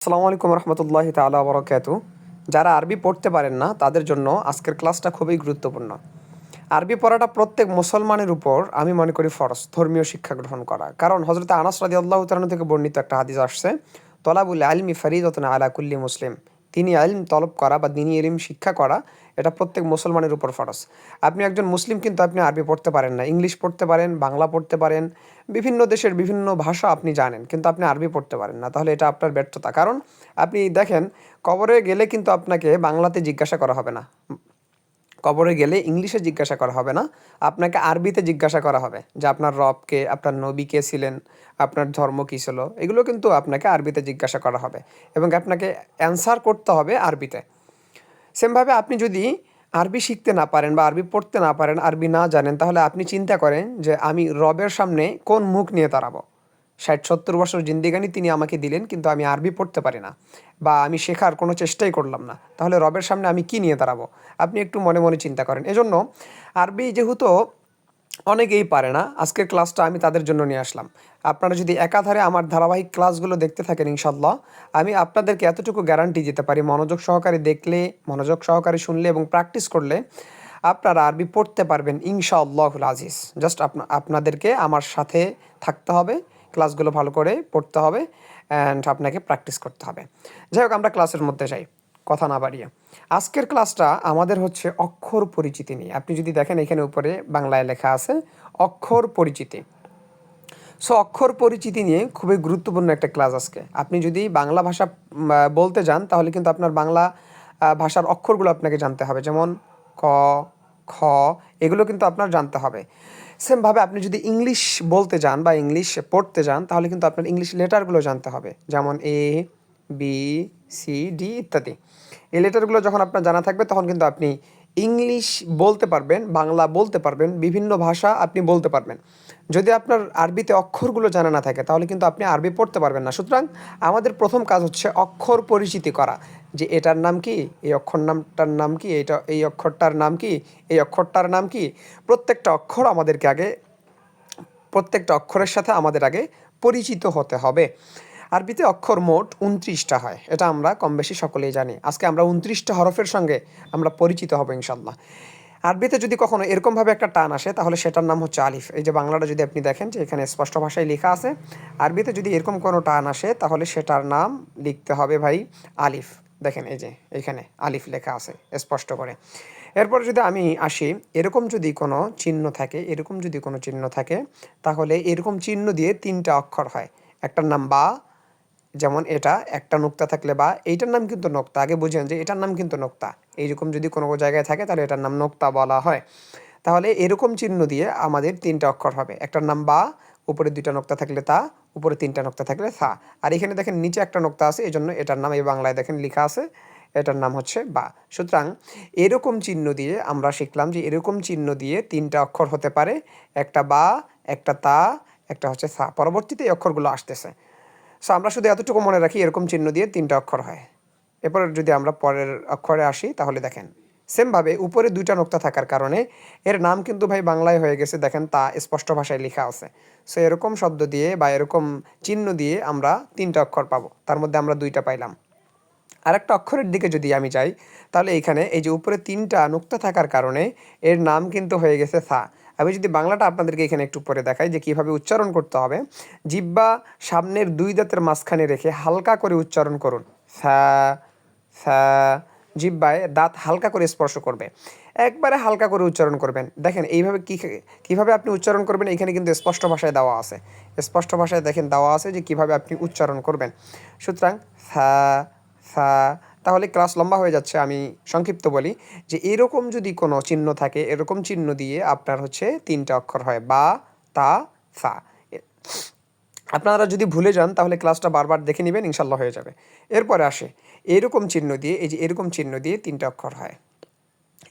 আসসালামু আলাইকুম রহমতুল্লাহি তাআলা বারাকাতু। যারা আরবি পড়তে পারেন না তাদের জন্য আজকের ক্লাসটা খুবই গুরুত্বপূর্ণ। আরবি পড়াটা প্রত্যেক মুসলমানের উপর আমি মনে করি ফরজ, ধর্মীয় শিক্ষা গ্রহণ করা। কারণ হযরত আনাস রাদিয়াল্লাহু তাআলা থেকে বর্ণিত একটা হাদিস আসছে, তলাবুল ইলমি ফারিদাতুন আলা কুল্লি মুসলিম। তিনি ইলম তলব করা বা দ্বীনি ইলম শিক্ষা করা এটা প্রত্যেক মুসলমানের উপর ফরজ। আপনি একজন মুসলিম কিন্তু আপনি আরবি পড়তে পারেন না, ইংলিশ পড়তে পারেন, বাংলা পড়তে পারেন, বিভিন্ন দেশের বিভিন্ন ভাষা আপনি জানেন কিন্তু আপনি আরবি পড়তে পারেন না, তাহলে এটা আপনার ব্যর্থতা। কারণ আপনি দেখেন, কবরে গেলে কিন্তু আপনাকে বাংলাতে জিজ্ঞাসা করা হবে না, কবরে গেলে ইংলিশে জিজ্ঞাসা করা হবে না, আপনাকে আরবিতে জিজ্ঞাসা করা হবে যে আপনার রবকে, আপনার নবী কে ছিলেন, আপনার ধর্ম কী ছিল, এগুলো কিন্তু আপনাকে আরবিতে জিজ্ঞাসা করা হবে এবং আপনাকে অ্যান্সার করতে হবে আরবিতে। সেমভাবে আপনি যদি আরবি শিখতে না পারেন বা আরবি পড়তে না পারেন, আরবি না জানেন, তাহলে আপনি চিন্তা করেন যে আমি রবের সামনে কোন মুখ নিয়ে দাঁড়াবো। ৬০-৭০ বছর জিন্দিগানি তিনি আমাকে দিলেন কিন্তু আমি আরবি পড়তে পারি না বা আমি শেখার কোনো চেষ্টাই করলাম না, তাহলে রবের সামনে আমি কি নিয়ে দাঁড়াবো? আপনি একটু মনে মনে চিন্তা করেন। এজন্য আরবি যেহেতু অনেকেই পারে না, আজকের ক্লাসটা আমি তাদের জন্য নিয়ে আসলাম। আপনারা যদি একাধারে আমার ধারাবাহিক ক্লাসগুলো দেখতে থাকেন, ইনশাল্লাহ আমি আপনাদেরকে এতটুকু গ্যারান্টি দিতে পারি, মনোযোগ সহকারে দেখলে, মনোযোগ সহকারে শুনলে এবং প্র্যাকটিস করলে আপনারা আরবি পড়তে পারবেন ইনশাআল্লাহুল আজিজ। জাস্ট আপনাদেরকে আমার সাথে থাকতে হবে, ক্লাসগুলো ভালো করে পড়তে হবে অ্যান্ড আপনাকে প্র্যাকটিস করতে হবে। যাই হোক, আমরা ক্লাসের মধ্যে যাই, কথা না বাড়িয়ে। আজকের ক্লাসটা আমাদের হচ্ছে অক্ষর পরিচিতি নিয়ে। আপনি যদি দেখেন এখানে উপরে বাংলায় লেখা আছে অক্ষর পরিচিতি। সো অক্ষর পরিচিতি নিয়ে খুবই গুরুত্বপূর্ণ একটা ক্লাস আজকে। আপনি যদি বাংলা ভাষা বলতে যান তাহলে কিন্তু আপনার বাংলা ভাষার অক্ষরগুলো আপনাকে জানতে হবে, যেমন ক, খ, এগুলো কিন্তু আপনার জানতে হবে। সেমভাবে আপনি যদি ইংলিশ বলতে যান বা ইংলিশ পড়তে যান তাহলে কিন্তু আপনার ইংলিশ লেটারগুলো জানতে হবে, যেমন এ, বি, সি, ডি ইত্যাদি। এই লেটারগুলো যখন আপনার জানা থাকবে তখন কিন্তু আপনি ইংলিশ বলতে পারবেন, বাংলা বলতে পারবেন, বিভিন্ন ভাষা আপনি বলতে পারবেন। যদি আপনার আরবিতে অক্ষরগুলো জানা না থাকে তাহলে কিন্তু আপনি আরবি পড়তে পারবেন না। সুতরাং আমাদের প্রথম কাজ হচ্ছে অক্ষর পরিচিতি করা, যে এটার নাম কি, এই অক্ষর নামটার নাম কি, এই অক্ষরটার নাম কি, এই অক্ষরটার নাম কি। প্রত্যেকটা অক্ষর আমাদেরকে আগে, প্রত্যেকটা অক্ষরের সাথে আমাদের আগে পরিচিত হতে হবে। আরবিতে অক্ষর মোট ২৯টা হয়, এটা আমরা কম বেশি সকলেই জানি। আজকে আমরা ২৯টা হরফের সঙ্গে আমরা পরিচিত হব ইনশাল্লাহ। আরবিতে যদি কখনো এরকমভাবে একটা টান আসে তাহলে সেটার নাম হচ্ছে আলিফ। এই যে বাংলাটা যদি আপনি দেখেন যে এখানে স্পষ্ট ভাষায় লেখা আছে, আরবিতে যদি এরকম কোনো টান আসে তাহলে সেটার নাম লিখতে হবে ভাই আলিফ। দেখেন এই যে এখানে আলিফ লেখা আছে স্পষ্ট করে। এরপর যদি আমি আসি, এরকম যদি কোনো চিহ্ন থাকে, এরকম যদি কোনো চিহ্ন থাকে তাহলে এরকম চিহ্ন দিয়ে ৩টা অক্ষর হয়। একটার নাম বা, যেমন এটা একটা নোক্তা থাকলে বা, এইটার নাম কিন্তু নোক্তা, আগে বুঝেন যে এটার নাম কিন্তু নোক্তা। এইরকম যদি কোনো জায়গায় থাকে তাহলে এটার নাম নোক্তা বলা হয়। তাহলে এরকম চিহ্ন দিয়ে আমাদের ৩টা অক্ষর হবে। একটার নাম বা, উপরে ২টা নোক্তা থাকলে তা, উপরে ৩টা নোক্তা থাকলে থা। আর এখানে দেখেন নিচে একটা নোক্তা আছে, এই জন্য এটার নাম এই বাংলায় দেখেন লেখা আছে, এটার নাম হচ্ছে বা। সুতরাং এরকম চিহ্ন দিয়ে আমরা শিখলাম যে এরকম চিহ্ন দিয়ে ৩টা অক্ষর হতে পারে, একটা বা, একটা তা, একটা হচ্ছে থা। পরবর্তীতে এই অক্ষরগুলো আসতেছে। সো আমরা শুধু এতটুকু মনে রাখি এরকম চিহ্ন দিয়ে ৩টা অক্ষর হয়। এরপর যদি আমরা পরের অক্ষরে আসি তাহলে দেখেন সেমভাবে উপরে ২টা নোক্তা থাকার কারণে এর নাম কিন্তু ভাই বাংলায় হয়ে গেছে, দেখেন তা স্পষ্ট ভাষায় লেখা আছে। সো এরকম শব্দ দিয়ে বা এরকম চিহ্ন দিয়ে আমরা ৩টা অক্ষর পাবো, তার মধ্যে আমরা ২টা পাইলাম। আরেকটা অক্ষরের দিকে যদি আমি যাই তাহলে এইখানে এই যে উপরে ৩টা নোক্তা থাকার কারণে এর নাম কিন্তু হয়ে গেছে থা। আমি যদি বাংলাটা আপনাদেরকে এখানে একটু পরে দেখাই যে কীভাবে উচ্চারণ করতে হবে। জিহ্বা সামনের ২ দাঁতের মাঝখানে রেখে হালকা করে উচ্চারণ করুন, থা, থা। জিহ্বায় দাঁত হালকা করে স্পর্শ করবে, একবারে হালকা করে উচ্চারণ করবেন। দেখেন এইভাবে কীভাবে আপনি উচ্চারণ করবেন, এখানে কিন্তু স্পষ্ট ভাষায় দেওয়া আছে, স্পষ্ট ভাষায় দেখেন দেওয়া আছে যে কীভাবে আপনি উচ্চারণ করবেন। সুতরাং থা, থা। তাহলে ক্লাস লম্বা হয়ে যাচ্ছে, আমি সংক্ষিপ্ত বলি যে এরকম যদি কোনো চিহ্ন থাকে, এরকম চিহ্ন দিয়ে আপনার হচ্ছে 3টা অক্ষর হয়, বা, তা, থা। আপনারা যদি ভুলে যান তাহলে ক্লাসটা বারবার দেখে নেবেন, ইনশাল্লাহ হয়ে যাবে। এরপরে আসে এরকম চিহ্ন দিয়ে, এই যে এরকম চিহ্ন দিয়ে 3টা অক্ষর হয়।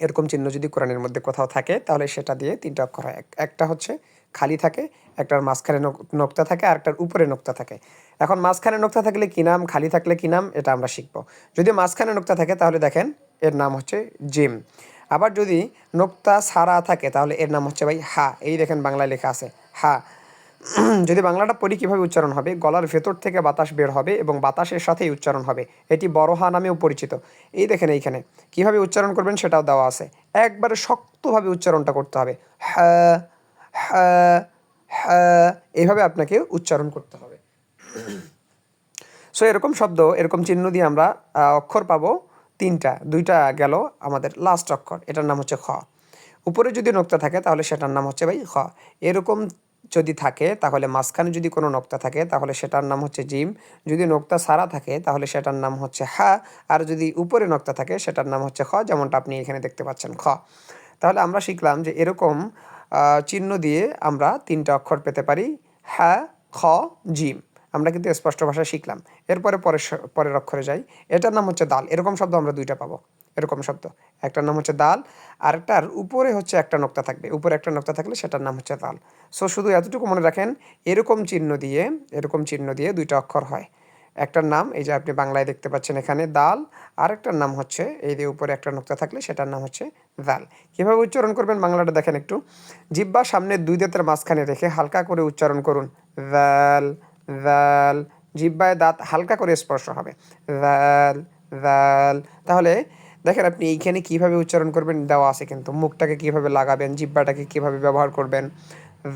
এরকম চিহ্ন যদি কোরআনের মধ্যে কোথাও থাকে তাহলে সেটা দিয়ে 3টা অক্ষর হয়। একটা হচ্ছে খালি থাকে, একটার মাঝখানে নোক্তা থাকে, আর একটার উপরে নোক্তা থাকে। এখন মাঝখানে নোক্তা থাকলে কী নাম, খালি থাকলে কী নাম, এটা আমরা শিখব। যদি মাঝখানে নোক্তা থাকে তাহলে দেখেন এর নাম হচ্ছে জিম। আবার যদি নোক্তা ছাড়া থাকে তাহলে এর নাম হচ্ছে ভাই হা। এই দেখেন বাংলায় লেখা আছে হা। যদি বাংলাটা পড়ি কীভাবে উচ্চারণ হবে, গলার ভেতর থেকে বাতাস বের হবে এবং বাতাসের সাথেই উচ্চারণ হবে। এটি বড় হা নামেও পরিচিত। এই দেখেন এইখানে কীভাবে উচ্চারণ করবেন সেটাও দেওয়া আছে। একবারে শক্তভাবে উচ্চারণটা করতে হবে। হ্যাঁ, হ্যাঁ, হ্যাঁ, এইভাবে আপনাকে উচ্চারণ করতে হবে। সো এরকম শব্দ, এরকম চিহ্ন দিয়ে আমরা অক্ষর পাবো তিনটা। দুইটা গেল আমাদের লাস্ট অক্ষর, এটার নাম হচ্ছে খ। উপরে যদি নোক্তা থাকে তাহলে সেটার নাম হচ্ছে ভাই খ। এরকম যদি থাকে তাহলে মাঝখানে যদি কোনো নোক্তা থাকে তাহলে সেটার নাম হচ্ছে জিম। যদি নোক্তা ছাড়া থাকে তাহলে সেটার নাম হচ্ছে হা। আর যদি উপরে নোক্তা থাকে সেটার নাম হচ্ছে খ, যেমনটা আপনি এখানে দেখতে পাচ্ছেন খ। তাহলে আমরা শিখলাম যে এরকম চিহ্ন দিয়ে আমরা তিনটা অক্ষর পেতে পারি, হা, খ, জিম। আমরা কিন্তু স্পষ্ট ভাষায় শিখলাম। এরপরে পরের অক্ষরে যাই, এটার নাম হচ্ছে দাল। এরকম শব্দ আমরা দুইটা পাবো, এরকম শব্দ। একটার নাম হচ্ছে দাল, আরেকটার উপরে হচ্ছে একটা নোক্তা থাকবে। উপরে একটা নোক্তা থাকলে সেটার নাম হচ্ছে দাল। সো শুধু এতটুকু মনে রাখেন, এরকম চিহ্ন দিয়ে দুইটা অক্ষর হয়। একটার নাম এই যে আপনি বাংলায় দেখতে পাচ্ছেন এখানে দাল, আরেকটার নাম হচ্ছে এই যে উপরে একটা নোক্তা থাকলে সেটার নাম হচ্ছে দাল। কীভাবে উচ্চারণ করবেন বাংলাটা দেখেন একটু। জিহ্বা সামনের দুই দাঁতের মাঝখানে রেখে হালকা করে উচ্চারণ করুন, দাল, দাল। জিহ্বায় দাঁত হালকা করে স্পর্শ হবে, দাল, দাল। তাহলে দেখেন আপনি এইখানে কীভাবে উচ্চারণ করবেন দেওয়া আছে কিন্তু। মুখটাকে কীভাবে লাগাবেন, জিহ্বাটাকে কীভাবে ব্যবহার করবেন,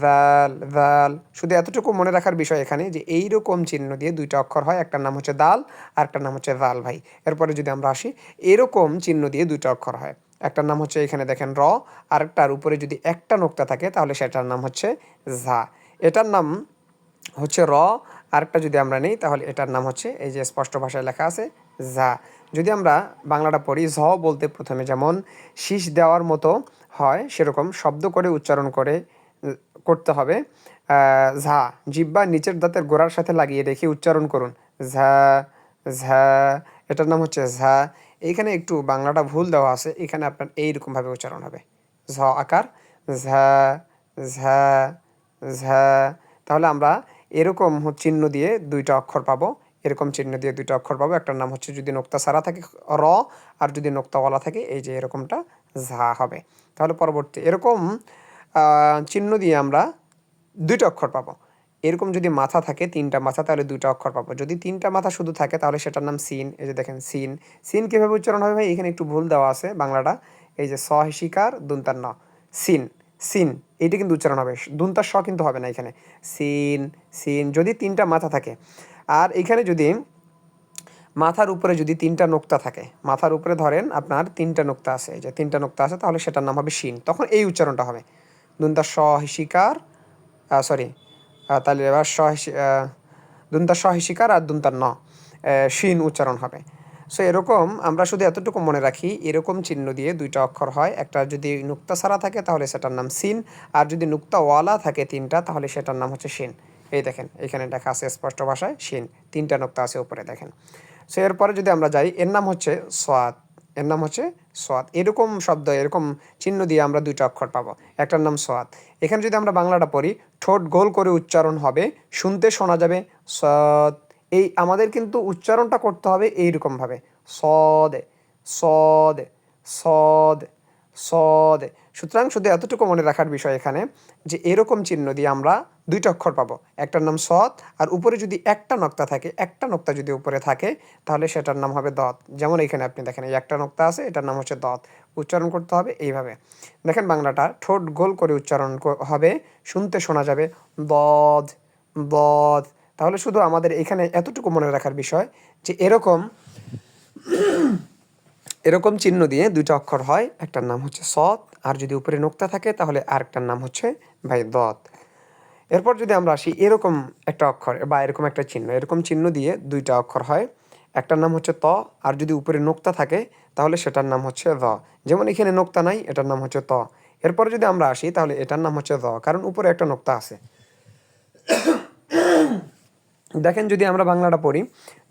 দাল, দাল। শুধু এতটুকু মনে রাখার বিষয় এখানে যে এইরকম চিহ্ন দিয়ে দুইটা অক্ষর হয়, একটার নাম হচ্ছে দাল আর একটার নাম হচ্ছে দাল ভাই। এরপরে যদি আমরা আসি, এরকম চিহ্ন দিয়ে দুইটা অক্ষর হয়, একটার নাম হচ্ছে এখানে দেখেন র, আরেকটার উপরে যদি একটা নোক্তা থাকে তাহলে সেটার নাম হচ্ছে ঝা। এটার নাম হচ্ছে র, আরেকটা যদি আমরা নেই তাহলে এটার নাম হচ্ছে এই যে স্পষ্ট ভাষায় লেখা আছে ঝা। যদি আমরা বাংলাটা পড়ি, ঝ বলতে প্রথমে যেমন শীষ দেওয়ার মতো হয় সেরকম শব্দ করে উচ্চারণ করতে হবে। ঝা জিহ্বা নিচের দাঁতের গোড়ার সাথে লাগিয়ে রেখে উচ্চারণ করুন, ঝা, ঝা। এটার নাম হচ্ছে ঝা। এইখানে একটু বাংলাটা ভুল দেওয়া আছে, এখানে আপনার এইরকমভাবে উচ্চারণ হবে, ঝ আকার, ঝা, ঝা, ঝা। তাহলে আমরা এরকম চিহ্ন দিয়ে দুইটা অক্ষর পাবো, এরকম চিহ্ন দিয়ে দুইটা অক্ষর পাবো। একটার নাম হচ্ছে যদি নোক্তা ছাড়া থাকে র, আর যদি নোক্তাওয়ালা থাকে এই যে এরকমটা ঝা হবে। তাহলে পরবর্তী এরকম চিহ্ন দিয়ে আমরা দুইটা অক্ষর পাবো। এরকম যদি মাথা থাকে তিনটা মাথা তাহলে দুইটা অক্ষর পাবো। যদি তিনটা মাথা শুধু থাকে তাহলে সেটার নাম সিন। এই যে দেখেন সিন। সিন কীভাবে উচ্চারণ হবে ভাই, এখানে একটু ভুল দেওয়া আছে বাংলাটা। এই যে স হিসিকার দুনতার ন, সিন, সিন। এইটা কিন্তু উচ্চারণ হবে, দুনতার স কিন্তু হবে না এখানে। সিন, সিন যদি তিনটা মাথা থাকে। আর এখানে যদি মাথার উপরে যদি তিনটা নোক্তা থাকে, মাথার উপরে ধরেন আপনার তিনটা নোক্তা আছে, এই যে তিনটা নোক্তা আছে, তাহলে সেটার নাম হবে শিন। তখন এই উচ্চারণটা হবে, দুনতার স হিসিকার, সরি, তাহলে এবার দুনতার স হিসিকার আর দুনতার ন, শিন উচ্চারণ হবে। সো এরকম আমরা শুধু এতটুকু মনে রাখি, এরকম চিহ্ন দিয়ে দুইটা অক্ষর হয়। একটা যদি নুক্তা ছাড়া থাকে তাহলে সেটার নাম সিন, আর যদি নুক্তাওয়ালা থাকে তিনটা তাহলে সেটার নাম হচ্ছে শিন। এই দেখেন এখানে লেখা আছে স্পষ্ট ভাষায় শিন, তিনটা নুক্তা আছে উপরে দেখেন। সো এরপরে যদি আমরা যাই, এর নাম হচ্ছে সোয়াদ, এর নাম হচ্ছে সোয়াদ। এরকম শব্দ, এরকম চিহ্ন দিয়ে আমরা দুইটা অক্ষর পাবো, একটার নাম সোয়াদ। এখানে যদি আমরা বাংলাটা পড়ি, ঠোঁট গোল করে উচ্চারণ হবে, শুনতে শোনা যাবে সদ। এই আমাদের কিন্তু উচ্চারণটা করতে হবে এইরকমভাবে, সদে, সদে, সদে, সদে। সুতরাং শুধু এতটুকু মনে রাখার বিষয় এখানে যে এরকম চিহ্ন দিয়ে আমরা দুইটা অক্ষর পাবো, একটার নাম সদ, আর উপরে যদি একটা নোক্তা থাকে, একটা নোক্তা যদি উপরে থাকে তাহলে সেটার নাম হবে দত। যেমন এখানে আপনি দেখেন এই একটা নোক্তা আছে, এটার নাম হচ্ছে দত। উচ্চারণ করতে হবে এইভাবে। দেখেন বাংলাটা, ঠোঁট গোল করে উচ্চারণ হবে, শুনতে শোনা যাবে বদ, বদ। তাহলে শুধু আমাদের এখানে এতটুকু মনে রাখার বিষয় যে এরকম চিহ্ন দিয়ে দুইটা অক্ষর হয়, একটার নাম হচ্ছে সদ, আর যদি উপরে নোক্তা থাকে তাহলে আরেকটার নাম হচ্ছে ভাই দত। এরপর যদি আমরা আসি, এরকম একটা অক্ষর বা এরকম একটা চিহ্ন, এরকম চিহ্ন দিয়ে দুইটা অক্ষর হয়, একটার নাম হচ্ছে ত, আর যদি উপরে নোক্তা থাকে তাহলে সেটার নাম হচ্ছে দ। যেমন এখানে নোক্তা নাই, এটার নাম হচ্ছে ত। এরপরে যদি আমরা আসি তাহলে এটার নাম হচ্ছে দ, কারণ উপরে একটা নোক্তা আছে। দেখেন যদি আমরা বাংলাটা পড়ি,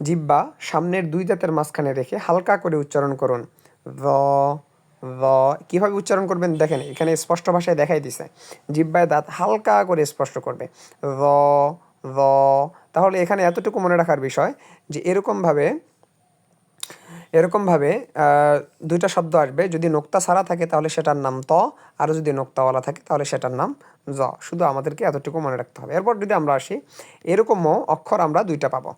জিহ্বা সামনের দুই দাঁতের মাঝখানে রেখে হালকা করে উচ্চারণ করুন, র, র। কীভাবে উচ্চারণ করবেন দেখেন এখানে স্পষ্ট ভাষায় দেখাই দিছে, জিহ্বায় দাঁত হালকা করে স্পষ্ট করবে, র, র। তাহলে এখানে এতটুকু মনে রাখার বিষয় যে এরকমভাবে এরকমভাবে দুইটা শব্দ আসবে, যদি নোক্তা ছাড়া থাকে তাহলে সেটার নাম ত, আর যদি নোক্তাওয়ালা থাকে তাহলে সেটার নাম জ। শুধু আমাদেরকে এতটুকু মনে রাখতে হবে। এরপর যদি আমরা আসি, এরকমও অক্ষর আমরা দুইটা পাবো।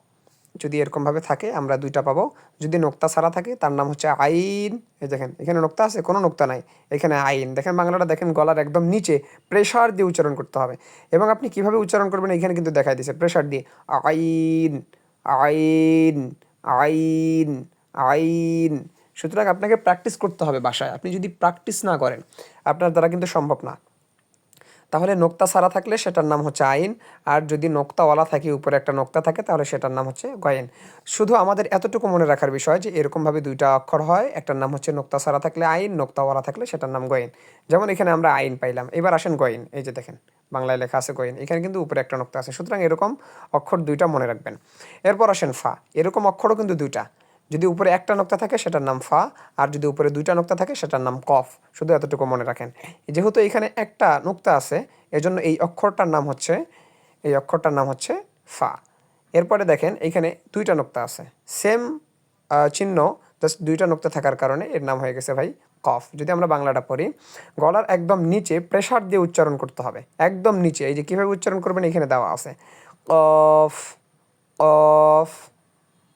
যদি এরকমভাবে থাকে আমরা দুইটা পাবো। যদি নোক্তা ছাড়া থাকে তার নাম হচ্ছে আইন। এই দেখেন এখানে নোক্তা আছে, কোনো নোক্তা নাই, এখানে আইন। দেখেন বাংলাটা দেখেন, গলার একদম নিচে প্রেশার দিয়ে উচ্চারণ করতে হবে। এবং আপনি কিভাবে উচ্চারণ করবেন এখানে কিন্তু দেখাই দিয়েছে, প্রেশার দিয়ে আইন, আইন, আইন, আইন। সুতরাং আপনাকে প্র্যাকটিস করতে হবে বাসায়। আপনি যদি প্র্যাকটিস না করেন আপনার দ্বারা কিন্তু সম্ভব না। তাহলে নোক্তা ছাড়া থাকলে সেটার নাম হচ্ছে আইন, আর যদি নোক্তাওয়ালা থাকে, উপরে একটা নোক্তা থাকে, তাহলে সেটার নাম হচ্ছে গয়েন। শুধু আমাদের এতটুকু মনে রাখার বিষয় যে এরকমভাবে দুইটা অক্ষর হয়, একটার নাম হচ্ছে নোক্তা ছাড়া থাকলে আইন, নোক্তাওয়ালা থাকলে সেটার নাম গয়েন। যেমন এখানে আমরা আইন পাইলাম, এবার আসেন গয়েন। এই যে দেখেন বাংলায় লেখা আছে গয়েন, এখানে কিন্তু উপরে একটা নোক্তা আছে। সুতরাং এরকম অক্ষর দুইটা মনে রাখবেন। এরপর আসেন ফা। এরকম অক্ষরও কিন্তু দুইটা, যদি উপরে একটা নোক্তা থাকে সেটার নাম ফা, আর যদি উপরে দুইটা নোক্তা থাকে সেটার নাম কফ। শুধু এতটুকু মনে রাখেন। যেহেতু এখানে একটা নোক্তা আছে এজন্য এই অক্ষরটার নাম হচ্ছে ফা। এরপরে দেখেন এইখানে দুইটা নোক্তা আছে, সেম চিহ্ন, জাস্ট দুইটা নোক্তা থাকার কারণে এর নাম হয়ে গেছে ভাই কফ। যদি আমরা বাংলাটা পড়ি, গলার একদম নিচে প্রেশার দিয়ে উচ্চারণ করতে হবে, একদম নিচে। এই যে কীভাবে উচ্চারণ করবেন এখানে দেওয়া আছে, কফ, কফ,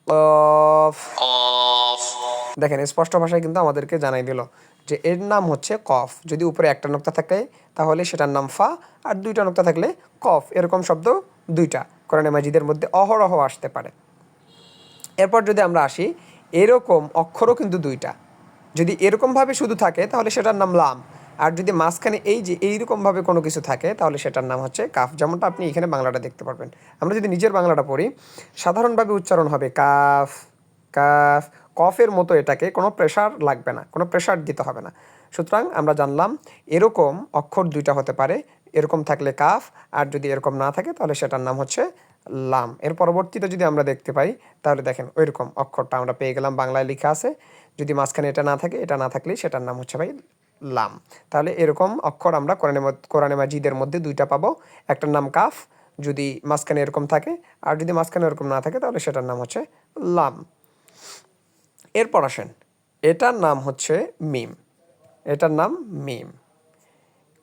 কফ। দেখেন স্পষ্ট ভাষায় কিন্তু আমাদেরকে জানাই দিল যে এর নাম হচ্ছে কফ। যদি উপরে একটা নোক্তা থাকে তাহলে সেটার নাম ফা, আর দুইটা নোক্তা থাকলে কফ। এরকম শব্দ দুইটা কোরআনে মাজিদের মধ্যে অহরহ আসতে পারে। এরপর যদি আমরা আসি, এরকম অক্ষরও কিন্তু দুইটা। যদি এরকমভাবে শুধু থাকে তাহলে সেটার নাম লাম, আর যদি মাঝখানে এই যে এইরকমভাবে কোনো কিছু থাকে তাহলে সেটার নাম হচ্ছে কাফ। যেমনটা আপনি এখানে বাংলাটা দেখতে পারবেন। আমরা যদি নিজের বাংলাটা পড়ি, সাধারণভাবে উচ্চারণ হবে কাফ, কাফ। কফের মতো এটাকে কোনো প্রেশার লাগবে না, কোনো প্রেশার দিতে হবে না। সুতরাং আমরা জানলাম এরকম অক্ষর দুইটা হতে পারে, এরকম থাকলে কাফ, আর যদি এরকম না থাকে তাহলে সেটার নাম হচ্ছে লাম। এর পরবর্তীতে যদি আমরা দেখতে পাই তাহলে দেখেন ওইরকম অক্ষরটা আমরা পেয়ে গেলাম, বাংলায় লেখা আছে। যদি মাঝখানে এটা না থাকে, এটা না থাকলেই সেটার নাম হচ্ছে ভাই লাম। তাহলে এরকম অক্ষর আমরা কোরআনে মাজিদের মধ্যে দুইটা পাবো, একটার নাম কাফ যদি মাঝখানে এরকম থাকে, আর যদি মাঝখানে এরকম না থাকে তাহলে সেটার নাম হচ্ছে লাম। এরপর আসেন, এটার নাম হচ্ছে মিম। এটার নাম মিম।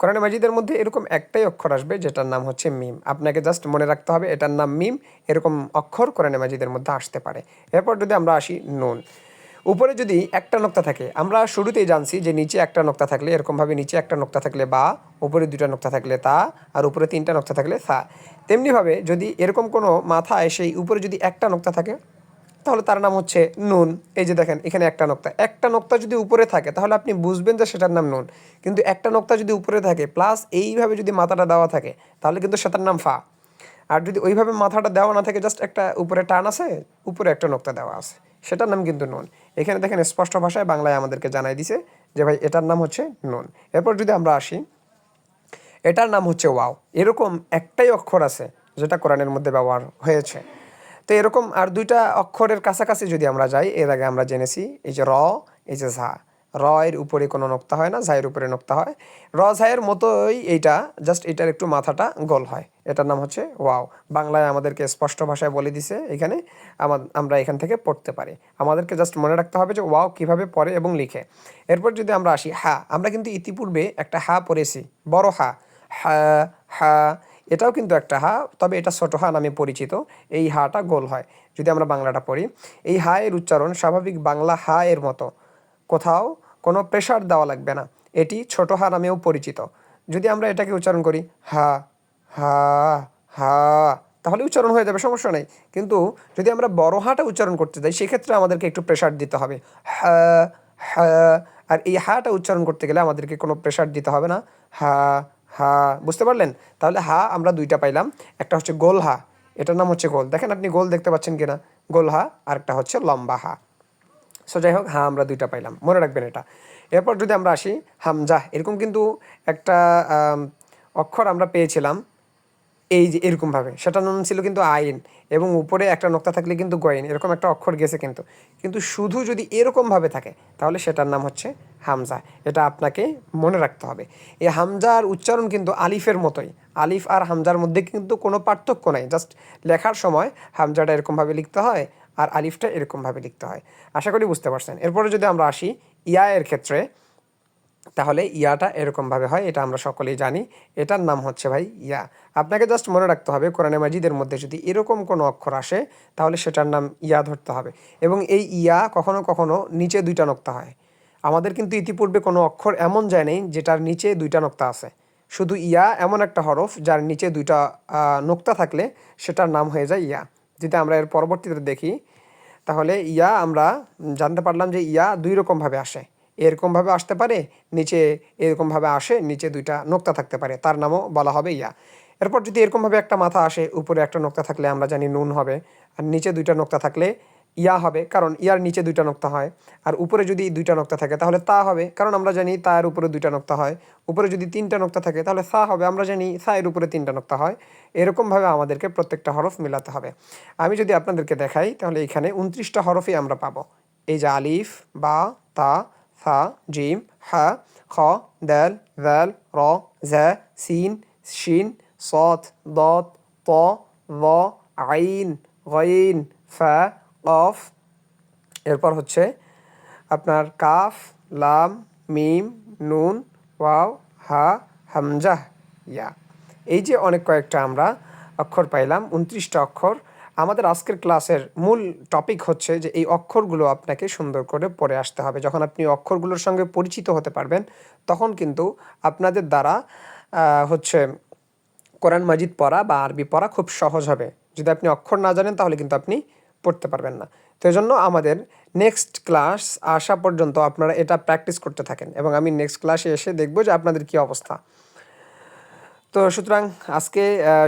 কোরআনে মাজিদের মধ্যে এরকম একটাই অক্ষর আসবে যেটার নাম হচ্ছে মিম। আপনাকে জাস্ট মনে রাখতে হবে এটার নাম মিম। এরকম অক্ষর কোরআনে মাজিদের মধ্যে আসতে পারে। এরপর যদি আমরা আসি নুন। উপরে যদি একটা নোক্তা থাকে, আমরা শুরুতেই জানছি যে নিচে একটা নোক্তা থাকলে এরকমভাবে, নিচে একটা নোক্তা থাকলে বা, উপরে দুইটা নোক্তা থাকলে তা, আর উপরে তিনটা নোক্তা থাকলে সা। তেমনিভাবে যদি এরকম কোনো মাথায় সেই উপরে যদি একটা নোক্তা থাকে তাহলে তার নাম হচ্ছে নুন। এই যে দেখেন এখানে একটা নোক্তা যদি উপরে থাকে তাহলে আপনি বুঝবেন যে সেটার নাম নুন। কিন্তু একটা নোক্তা যদি উপরে থাকে প্লাস এইভাবে যদি মাথাটা দেওয়া থাকে তাহলে কিন্তু সেটার নাম ফা। আর যদি ওইভাবে মাথাটা দেওয়া না থাকে, জাস্ট একটা উপরে টান আছে, উপরে একটা নোক্তা দেওয়া আছে, সেটার নাম কিন্তু নুন। এখানে দেখেন স্পষ্ট ভাষায় বাংলায় আমাদেরকে জানাই দিছে যে ভাই এটার নাম হচ্ছে নুন। এরপর যদি আমরা আসি, এটার নাম হচ্ছে ওয়াও। এরকম একটাই অক্ষর আছে যেটা কোরআনের মধ্যে ব্যবহার হয়েছে। তো এরকম আর দুইটা অক্ষরের কাছাকাছি যদি আমরা যাই, এর আগে আমরা জেনেছি এই যে র, এই যে ঝা। র এর উপরে কোনো নোক্তা হয় না, ঝায়ের উপরে নোক্তা হয়। র ঝায়ের মতোই এইটা, জাস্ট এটার একটু মাথাটা গোল হয়। এটার নাম হচ্ছে ওয়াও। বাংলায় আমাদেরকে স্পষ্ট ভাষায় বলে দিছে এখানে, আমরা এখান থেকে পড়তে পারি। আমাদেরকে জাস্ট মনে রাখতে হবে যে ওয়াও কীভাবে পড়ে এবং লিখে। এরপর যদি আমরা আসি হা, আমরা কিন্তু ইতিপূর্বে একটা হা পড়েছি, বড় হা, হা, হা। এটাও কিন্তু একটা হা, তবে এটা ছোট হা নামে পরিচিত। এই হাটা গোল হয়। যদি আমরা বাংলাটা পড়ি, এই হা এর উচ্চারণ স্বাভাবিক বাংলা হা এর মতো, কোথাও কোনো প্রেশার দেওয়া লাগবে না। এটি ছোট হা নামেও পরিচিত। যদি আমরা এটাকে উচ্চারণ করি হা, হা, হা, তাহলে উচ্চারণ হয়ে যাবে, সমস্যা নেই। কিন্তু যদি আমরা বড় হাটা উচ্চারণ করতে যাই সেক্ষেত্রে আমাদেরকে একটু প্রেশার দিতে হবে, হা, হা। আর এই হাটা উচ্চারণ করতে গেলে আমাদেরকে কোনো প্রেশার দিতে হবে না, হা, হা। বুঝতে পারলেন? তাহলে হা আমরা দুইটা পাইলাম, একটা হচ্ছে গোল হা, এটার নাম হচ্ছে গোল। দেখেন আপনি গোল দেখতে পাচ্ছেন কিনা, গোল হা, আর একটা হচ্ছে লম্বা হা। সো যাই হোক, হা আমরা দুইটা পাইলাম, মনে রাখবেন এটা। এরপর যদি আমরা আসি হামজা, এরকম কিন্তু একটা অক্ষর আমরা পেয়েছিলাম এই যে এরকমভাবে, সেটার নাম ছিল কিন্তু আইন, এবং উপরে একটা নোক্তা থাকলে কিন্তু গয়েন, এরকম একটা অক্ষর গেছে কিন্তু। কিন্তু শুধু যদি এরকমভাবে থাকে তাহলে সেটার নাম হচ্ছে হামজা। এটা আপনাকে মনে রাখতে হবে। এই হামজার উচ্চারণ কিন্তু আলিফের মতোই। আলিফ আর হামজার মধ্যে কিন্তু কোনো পার্থক্য নাই, জাস্ট লেখার সময় হামজাটা এরকমভাবে লিখতে হয় আর আলিফটা এরকমভাবে লিখতে হয়। আশা করি বুঝতে পারছেন। এরপরে যদি আমরা আসি ইয়া এর ক্ষেত্রে, তাহলে ইয়াটা এরকমভাবে হয়, এটা আমরা সকলেই জানি। এটার নাম হচ্ছে ভাই ইয়া। আপনাকে জাস্ট মনে রাখতে হবে কোরআনে মাজিদের মধ্যে যদি এরকম কোনো অক্ষর আসে তাহলে সেটার নাম ইয়া ধরতে হবে। এবং এই ইয়া কখনো কখনো নিচে 2টা নোক্তা হয়। আমাদের কিন্তু ইতিপূর্বে কোনো অক্ষর এমন যায় নেই যেটার নিচে 2টা নোক্তা আছে। শুধু ইয়া এমন একটা হরফ যার নিচে 2টা নোক্তা থাকলে সেটার নাম হয়ে যায় ইয়া। যদি আমরা এর পরবর্তীতে দেখি তাহলে ইয়া আমরা জানতে পারলাম যে ইয়া 2 রকমভাবে আসে। এরকমভাবে আসতে পারে, নিচে এরকমভাবে আসে, নিচে 2টা নোক্তা থাকতে পারে, তার নামও বলা হবে ইয়া। এরপর যদি এরকমভাবে একটা মাথা আসে, উপরে একটা নোক্তা থাকলে আমরা জানি নুন হবে, আর নিচে 2টা নোক্তা থাকলে ইয়া হবে, কারণ ইয়ার নিচে 2টা নোক্তা হয়। আর উপরে যদি 2টা নোক্তা থাকে তাহলে তা হবে, কারণ আমরা জানি তার উপরে 2টা নোক্তা হয়। উপরে যদি 3টা নোক্তা থাকে তাহলে সা হবে, আমরা জানি সা এর উপরে 3টা নোক্তা হয়। এরকমভাবে আমাদেরকে প্রত্যেকটা হরফ মিলাতে হবে। আমি যদি আপনাদেরকে দেখাই তাহলে এখানে 29টা হরফই আমরা পাবো। এই যে আলিফ, বা, তা, সা, জিম, হা, খ, দাল, জাল, র, জা, সিন, শিন, صاد ضاد ط ظ আইন গইন ফা কফ, এরপর হচ্ছে আপনার কাফ, লাম, মিম, নুন, ওয়াও, হা, হামজা, ইয়া। এই যে অনেক কয়েকটা আমরা অক্ষর পাইলাম, 29টা অক্ষর। আমাদের আজকের ক্লাসের মূল টপিক হচ্ছে যে এই অক্ষরগুলো আপনাকে সুন্দর করে পড়ে আসতে হবে। যখন আপনি অক্ষরগুলোর সঙ্গে পরিচিত হতে পারবেন তখন কিন্তু আপনাদের দ্বারা হচ্ছে কোরআন মাজিদ পড়া বা আরবি পড়া খুব সহজ হবে। যদি আপনি অক্ষর না জানেন তাহলে কিন্তু আপনি পড়তে পারবেন না। তো এই জন্য আমাদের নেক্সট ক্লাস আসা পর্যন্ত আপনারা এটা প্র্যাকটিস করতে থাকেন, এবং আমি নেক্সট ক্লাসে এসে দেখব যে আপনাদের কী অবস্থা। তো সুতরাং আজকে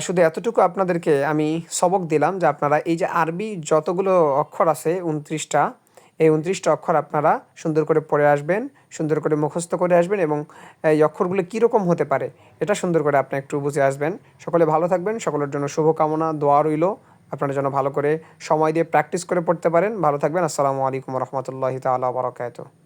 শুধু এতটুকু আপনাদেরকে আমি সবক দিলাম যে আপনারা এই যে আরবি যতগুলো অক্ষর আছে 29টা, এই 29টা অক্ষর আপনারা সুন্দর করে পড়ে আসবেন, সুন্দর করে মুখস্থ করে আসবেন, এবং এই অক্ষরগুলো কীরকম হতে পারে এটা সুন্দর করে আপনি একটু বুঝে আসবেন। সকলে ভালো থাকবেন, সকলের জন্য শুভকামনা, দোয়া রইল আপনার জন্য, ভালো করে সময় দিয়ে প্র্যাকটিস করে পড়তে পারেন। ভালো থাকবেন। আসসালামু আলাইকুম রহমতুল্লাহি তাআলা ওয়া বারাকাতুহু।